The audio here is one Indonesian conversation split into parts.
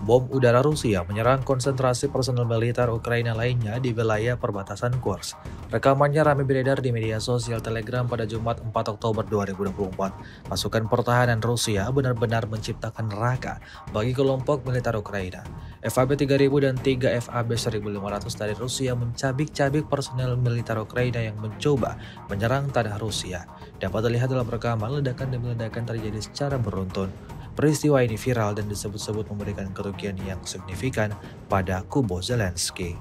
Bom udara Rusia menyerang konsentrasi personel militer Ukraina lainnya di wilayah perbatasan Kursk. Rekamannya ramai beredar di media sosial Telegram pada Jumat 4 Oktober 2024. Pasukan pertahanan Rusia benar-benar menciptakan neraka bagi kelompok militer Ukraina. FAB 3000 dan 3 FAB 1500 dari Rusia mencabik-cabik personel militer Ukraina yang mencoba menyerang tanah Rusia. Dapat dilihat dalam rekaman, ledakan demi ledakan terjadi secara beruntun. Peristiwa ini viral dan disebut-sebut memberikan kerugian yang signifikan pada kubu Zelensky.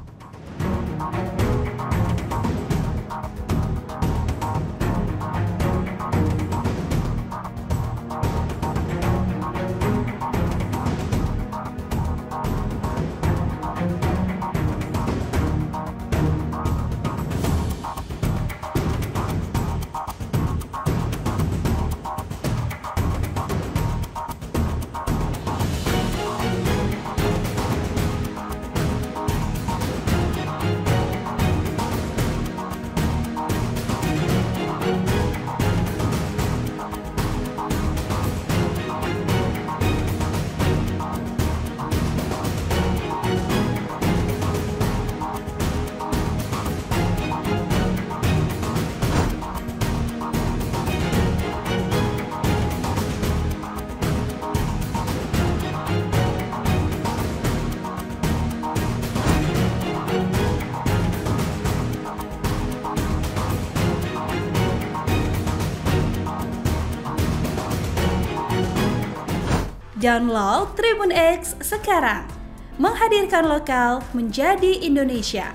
Download Tribun X sekarang, menghadirkan lokal menjadi Indonesia.